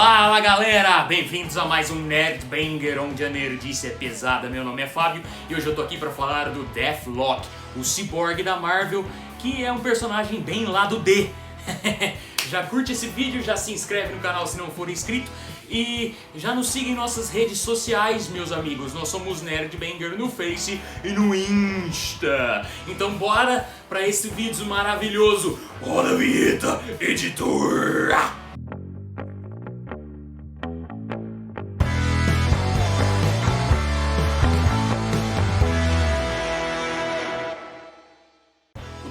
Fala galera, bem-vindos a mais um Nerd Banger, onde a nerdice é pesada. Meu nome é Fábio e hoje eu tô aqui pra falar do Deathlok, o ciborgue da Marvel, que é um personagem bem lado D. Já curte esse vídeo, já se inscreve no canal se não for inscrito e já nos siga em nossas redes sociais, meus amigos. Nós somos Nerd Banger no Face e no Insta. Então bora pra esse vídeo maravilhoso. Roda a vinheta, editor!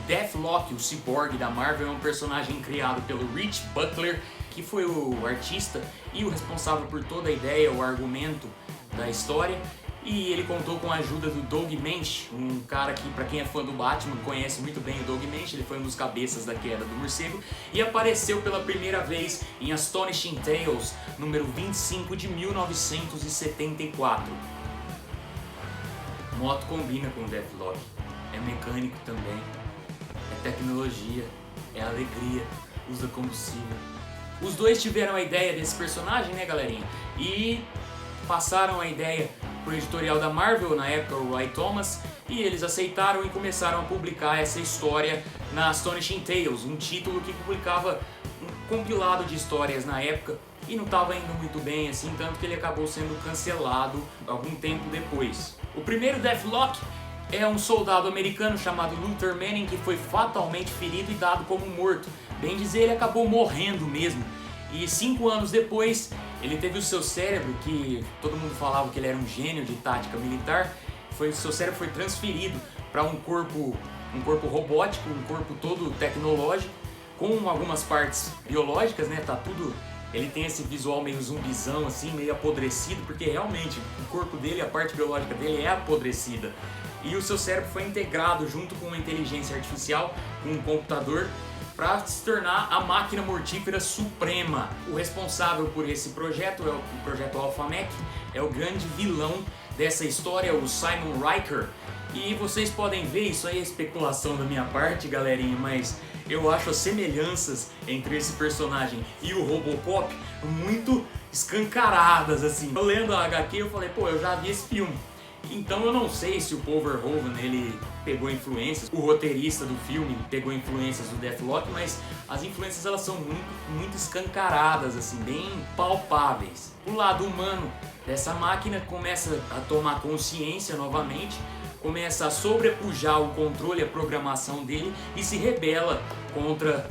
Deathlok, o ciborgue da Marvel, é um personagem criado pelo Rich Buckler, que foi o artista e o responsável por toda a ideia, o argumento da história. E ele contou com a ajuda do Doug Manchin, um cara que, pra quem é fã do Batman, conhece muito bem o Doug Manchin. Ele foi um dos cabeças da Queda do Morcego e apareceu pela primeira vez em Astonishing Tales, número 25 de 1974. Moto combina com o Deathlok, é mecânico também. É tecnologia, é alegria, usa combustível. Os dois tiveram a ideia desse personagem, né, galerinha? E passaram a ideia pro editorial da Marvel, na época o Roy Thomas, e eles aceitaram e começaram a publicar essa história na Astonishing Tales, um título que publicava um compilado de histórias na época e não estava indo muito bem assim, tanto que ele acabou sendo cancelado algum tempo depois. O primeiro Deathlok é um soldado americano chamado Luther Manning que foi fatalmente ferido e dado como morto. Bem dizer, ele acabou morrendo mesmo. E 5 anos depois, ele teve o seu cérebro, que todo mundo falava que ele era um gênio de tática militar, seu cérebro foi transferido para um corpo robótico, um corpo todo tecnológico, com algumas partes biológicas, né? Tá tudo... Ele tem esse visual meio zumbizão, assim, meio apodrecido, porque realmente o corpo dele, a parte biológica dele é apodrecida. E o seu cérebro foi integrado junto com uma inteligência artificial, com um computador, para se tornar a máquina mortífera suprema. O responsável por esse projeto é o projeto Alphamech, é o grande vilão dessa história, o Simon Riker. E vocês podem ver, isso aí é especulação da minha parte, galerinha, mas eu acho as semelhanças entre esse personagem e o Robocop muito escancaradas, assim. Eu lendo a HQ eu falei, pô, eu já vi esse filme. Então eu não sei se o Paul Verhoeven ele pegou influências, o roteirista do filme pegou influências do Deathlok, mas as influências elas são muito escancaradas, assim, bem palpáveis. O lado humano dessa máquina começa a tomar consciência novamente, começa a sobrepujar o controle e a programação dele e se rebela contra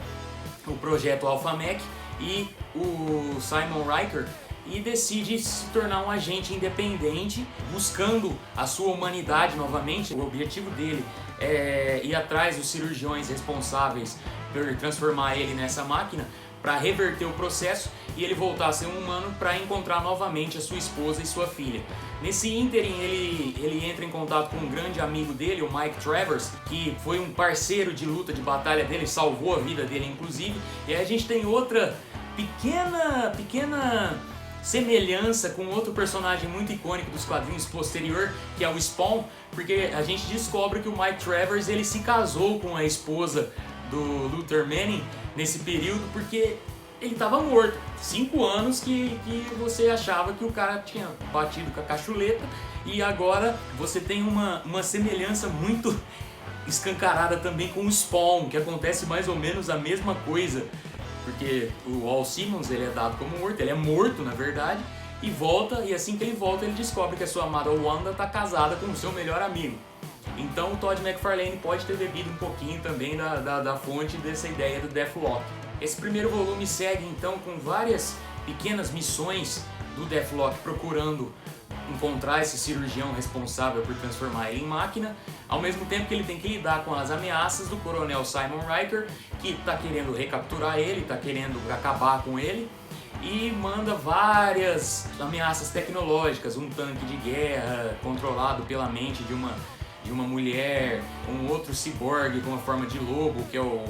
o projeto Alphamech e o Simon Riker e decide se tornar um agente independente, buscando a sua humanidade novamente. O objetivo dele é ir atrás dos cirurgiões responsáveis por transformar ele nessa máquina para reverter o processo e ele voltar a ser um humano para encontrar novamente a sua esposa e sua filha. Nesse ínterim ele entra em contato com um grande amigo dele, o Mike Travers, que foi um parceiro de luta, de batalha dele, salvou a vida dele inclusive. E aí a gente tem outra pequena semelhança com outro personagem muito icônico dos quadrinhos posterior, que é o Spawn, porque a gente descobre que o Mike Travers ele se casou com a esposa do Luther Manning nesse período porque ele estava morto. 5 anos que você achava que o cara tinha batido com a cachuleta e agora você tem uma semelhança muito escancarada também com o Spawn, que acontece mais ou menos a mesma coisa. Porque o Walt Simmons ele é dado como morto, ele é morto na verdade, e volta, e assim que ele volta ele descobre que a sua amada Wanda está casada com o seu melhor amigo. Então o Todd McFarlane pode ter bebido um pouquinho também da fonte dessa ideia do Deathlok. Esse primeiro volume segue então com várias pequenas missões do Deathlok procurando encontrar esse cirurgião responsável por transformar ele em máquina, ao mesmo tempo que ele tem que lidar com as ameaças do coronel Simon Riker, que está querendo recapturar ele, está querendo acabar com ele, e manda várias ameaças tecnológicas, um tanque de guerra controlado pela mente de uma mulher, um outro ciborgue com a forma de lobo, que é o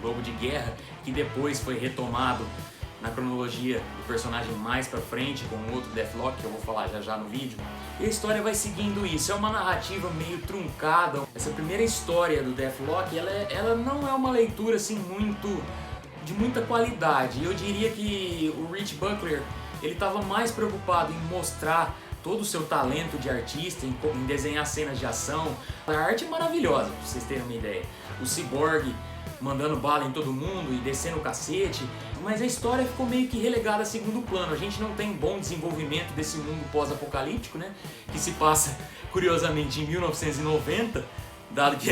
lobo de guerra, que depois foi retomado na cronologia do personagem mais pra frente, com um outro Deathlok, que eu vou falar já no vídeo. E a história vai seguindo isso, é uma narrativa meio truncada. Essa primeira história do Deathlok, ela não é uma leitura assim de muita qualidade. Eu diria que o Rich Buckler, ele estava mais preocupado em mostrar todo o seu talento de artista, em desenhar cenas de ação. A arte é maravilhosa, pra vocês terem uma ideia. O Cyborg mandando bala em todo mundo e descendo o cacete, mas a história ficou meio que relegada a segundo plano. A gente não tem bom desenvolvimento desse mundo pós-apocalíptico, né? Que se passa, curiosamente, em 1990, dado que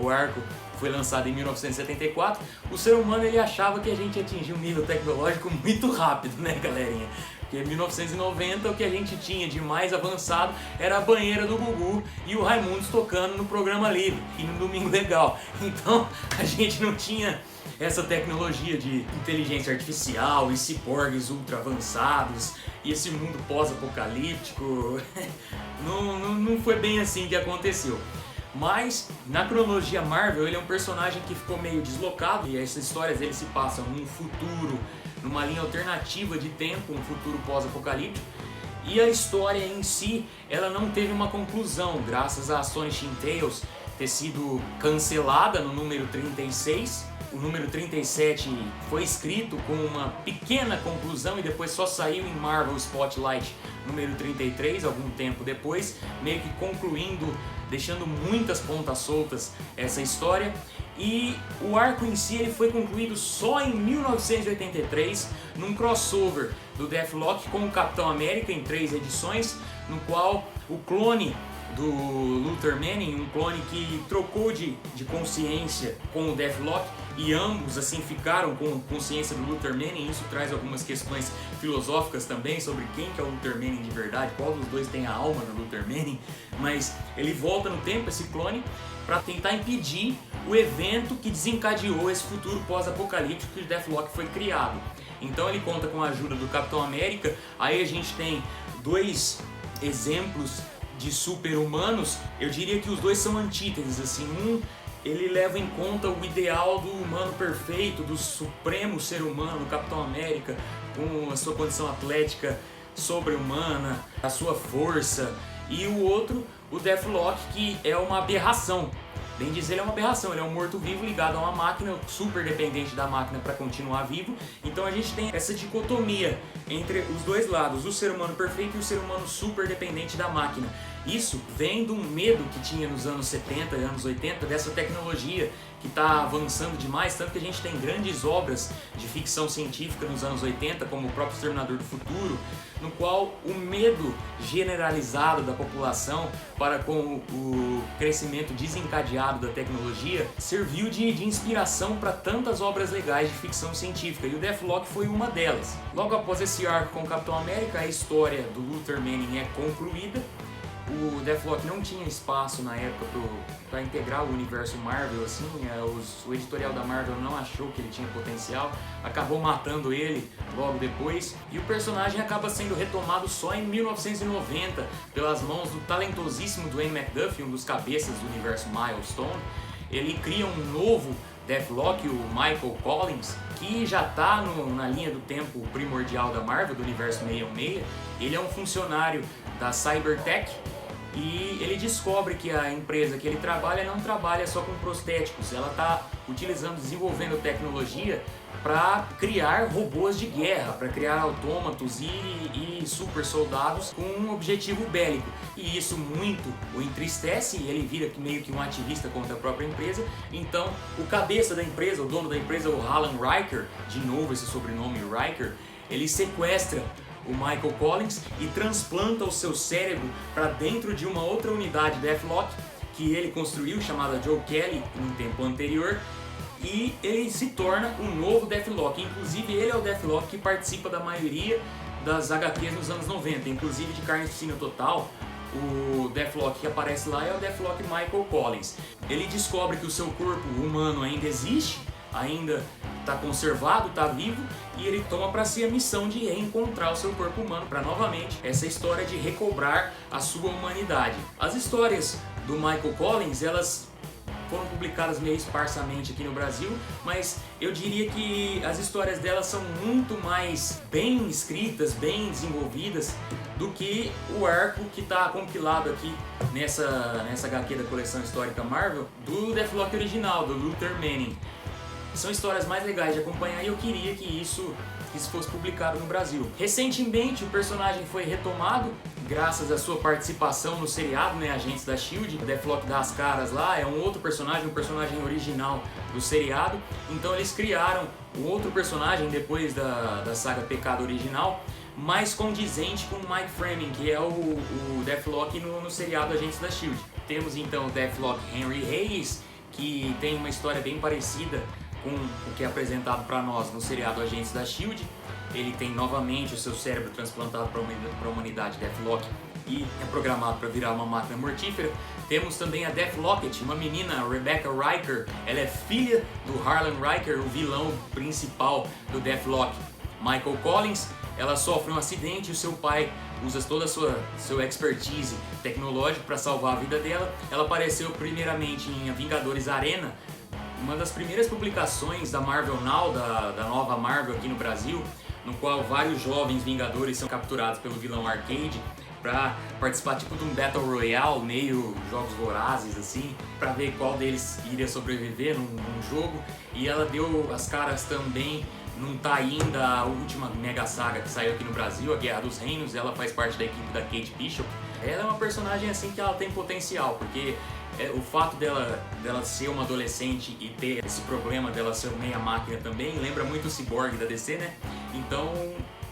o arco foi lançado em 1974, o ser humano ele achava que a gente atingia um nível tecnológico muito rápido, né, galerinha? Porque em 1990 o que a gente tinha de mais avançado era a banheira do Gugu e o Raimundos tocando no Programa Livre e no Domingo Legal. Então a gente não tinha essa tecnologia de inteligência artificial e ciborgues ultra avançados e esse mundo pós-apocalíptico. Não foi bem assim que aconteceu. Mas na cronologia Marvel ele é um personagem que ficou meio deslocado e essas histórias dele se passam num futuro, numa linha alternativa de tempo, um futuro pós-apocalíptico. E a história em si, ela não teve uma conclusão, graças a Astonishing Tales ter sido cancelada no número 36. O número 37 foi escrito com uma pequena conclusão e depois só saiu em Marvel Spotlight número 33, algum tempo depois, meio que concluindo, deixando muitas pontas soltas essa história. E o arco em si ele foi concluído só em 1983, num crossover do Deathlock com o Capitão América em 3 edições, no qual o clone do Luther Manning, um clone que trocou de consciência com o Deathlock, e ambos assim ficaram com consciência do Luther Manning. Isso traz algumas questões filosóficas também sobre quem que é o Luther Manning de verdade, qual dos dois tem a alma do Luther Manning. Mas ele volta no tempo, esse clone, para tentar impedir o evento que desencadeou esse futuro pós-apocalíptico que o Deathlock foi criado. Então ele conta com a ajuda do Capitão América. Aí a gente tem dois exemplos de super-humanos. Eu diria que os dois são antíteses, assim. Ele leva em conta o ideal do humano perfeito, do supremo ser humano, o Capitão América, com a sua condição atlética sobre-humana, a sua força. E o outro, o Deathlock, que é uma aberração. Bem dizer, ele é uma aberração, ele é um morto-vivo ligado a uma máquina, super dependente da máquina para continuar vivo. Então a gente tem essa dicotomia entre os dois lados, o ser humano perfeito e o ser humano super dependente da máquina. Isso vem de um medo que tinha nos anos 70 e anos 80 dessa tecnologia que está avançando demais, tanto que a gente tem grandes obras de ficção científica nos anos 80, como o próprio Exterminador do Futuro, no qual o medo generalizado da população para com o crescimento desencadeado da tecnologia serviu de inspiração para tantas obras legais de ficção científica, e o Deathlock foi uma delas. Logo após esse arco com o Capitão América, a história do Luther Manning é concluída. O Deathlock não tinha espaço na época para integrar o universo Marvel, assim, o editorial da Marvel não achou que ele tinha potencial, acabou matando ele logo depois, e o personagem acaba sendo retomado só em 1990 pelas mãos do talentosíssimo Dwayne McDuffie, um dos cabeças do universo Milestone. Ele cria um novo Deathlock, o Michael Collins, que já está na linha do tempo primordial da Marvel, do universo 616. Ele é um funcionário da Cybertech, e ele descobre que a empresa que ele trabalha não trabalha só com prostéticos, ela está desenvolvendo tecnologia para criar robôs de guerra, para criar autômatos e super soldados com um objetivo bélico. E isso muito o entristece e ele vira meio que um ativista contra a própria empresa. Então o cabeça da empresa, o dono da empresa, o Alan Riker, de novo esse sobrenome Riker, ele sequestra o Michael Collins e transplanta o seu cérebro para dentro de uma outra unidade Deathlock que ele construiu, chamada Joe Kelly, em um tempo anterior, e ele se torna um novo Deathlock. Inclusive ele é o Deathlock que participa da maioria das HQs nos anos 90, inclusive de Carnificina Total. O Deathlock que aparece lá é o Deathlock Michael Collins. Ele descobre que o seu corpo humano ainda existe, ainda está conservado, está vivo, e ele toma para si a missão de reencontrar o seu corpo humano para novamente essa história de recobrar a sua humanidade. As histórias do Michael Collins, elas foram publicadas meio esparsamente aqui no Brasil, mas eu diria que as histórias delas são muito mais bem escritas, bem desenvolvidas do que o arco que está compilado aqui nessa HQ da coleção histórica Marvel do Deathlock original, do Luther Manning. são histórias mais legais de acompanhar e eu queria que isso fosse publicado no Brasil. Recentemente o personagem foi retomado graças à sua participação no seriado, né, Agentes da S.H.I.E.L.D. O Deathlock dá as caras lá, é um outro personagem, um personagem original do seriado. Então eles criaram um outro personagem depois da saga Pecado original, mais condizente com o Mike Framing, que é o Deathlock no seriado Agentes da S.H.I.E.L.D. Temos então o Deathlock Henry Hayes, que tem uma história bem parecida com o que é apresentado para nós no seriado Agentes da S.H.I.E.L.D. Ele tem novamente o seu cérebro transplantado para a humanidade Deathlock e é programado para virar uma máquina mortífera. Temos também a Deathlocket, uma menina, Rebecca Riker. Ela é filha do Harlan Riker, o vilão principal do Deathlock, Michael Collins. Ela sofre um acidente e o seu pai usa toda a sua expertise tecnológica para salvar a vida dela. Ela apareceu primeiramente em Vingadores Arena, uma das primeiras publicações da Marvel Now, da nova Marvel aqui no Brasil, no qual vários jovens Vingadores são capturados pelo vilão Arcade para participar tipo de um Battle Royale, meio Jogos Vorazes assim, para ver qual deles iria sobreviver num jogo. E ela deu as caras também num tie-in da última mega saga que saiu aqui no Brasil, a Guerra dos Reinos. Ela faz parte da equipe da Kate Bishop. Ela é uma personagem assim que ela tem potencial, porque o fato dela ser uma adolescente e ter esse problema dela ser meia máquina também lembra muito o Cyborg da DC, né? Então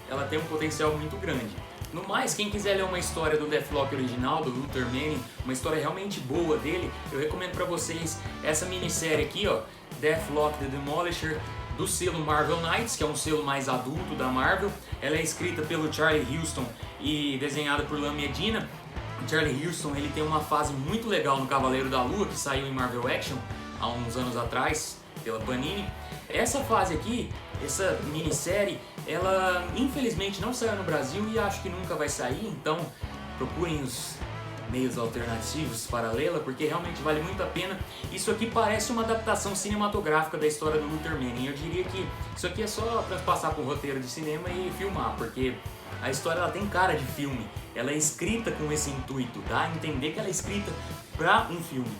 ela tem um potencial muito grande. No mais, quem quiser ler uma história do Deathlock original, do Luther Manning, uma história realmente boa dele, eu recomendo pra vocês essa minissérie aqui, ó, Deathlock The Demolisher, do selo Marvel Knights, que é um selo mais adulto da Marvel. Ela é escrita pelo Charlie Huston e desenhada por Lan Medina. O Charlie Huston, ele tem uma fase muito legal no Cavaleiro da Lua, que saiu em Marvel Action há uns anos atrás, pela Panini. Essa fase aqui, essa minissérie, ela infelizmente não saiu no Brasil e acho que nunca vai sair, então procurem os meios alternativos para lê-la, porque realmente vale muito a pena. Isso aqui parece uma adaptação cinematográfica da história do Luther Manning. Eu diria que isso aqui é só transpassar para um roteiro de cinema e filmar, porque a história ela tem cara de filme. Ela é escrita com esse intuito, dá a entender que ela é escrita para um filme.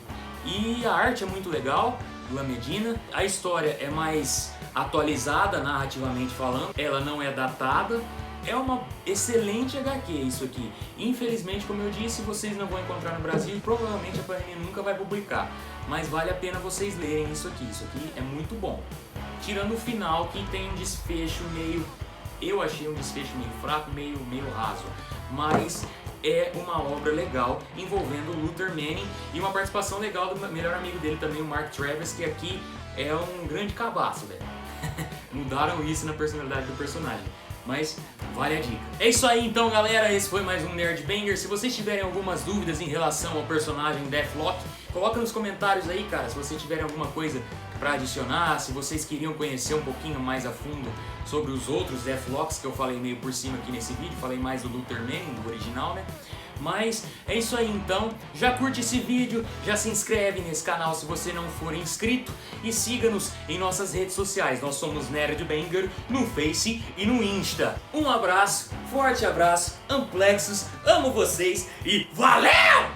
E a arte é muito legal, Lan Medina. A história é mais atualizada narrativamente falando, ela não é datada. É uma excelente HQ isso aqui. Infelizmente, como eu disse, vocês não vão encontrar no Brasil e provavelmente a Panini nunca vai publicar. Mas vale a pena vocês lerem isso aqui. Isso aqui é muito bom. Tirando o final, que tem um desfecho meio... Eu achei um desfecho meio fraco, meio raso. Mas é uma obra legal envolvendo o Luther Manning e uma participação legal do melhor amigo dele também, o Mark Travis, que aqui é um grande cabaço, velho. Mudaram isso na personalidade do personagem. Mas vale a dica. É isso aí então, galera, esse foi mais um Nerd Banger. Se vocês tiverem algumas dúvidas em relação ao personagem Deathlock, coloca nos comentários aí, cara, se vocês tiverem alguma coisa pra adicionar, se vocês queriam conhecer um pouquinho mais a fundo sobre os outros Deathlocks que eu falei meio por cima aqui nesse vídeo, falei mais do Luther Manning, do original, né? Mas é isso aí então, já curte esse vídeo, já se inscreve nesse canal se você não for inscrito e siga-nos em nossas redes sociais. Nós somos Nerd Banger no Face e no Insta. Um abraço, forte abraço, amplexos, amo vocês e valeu!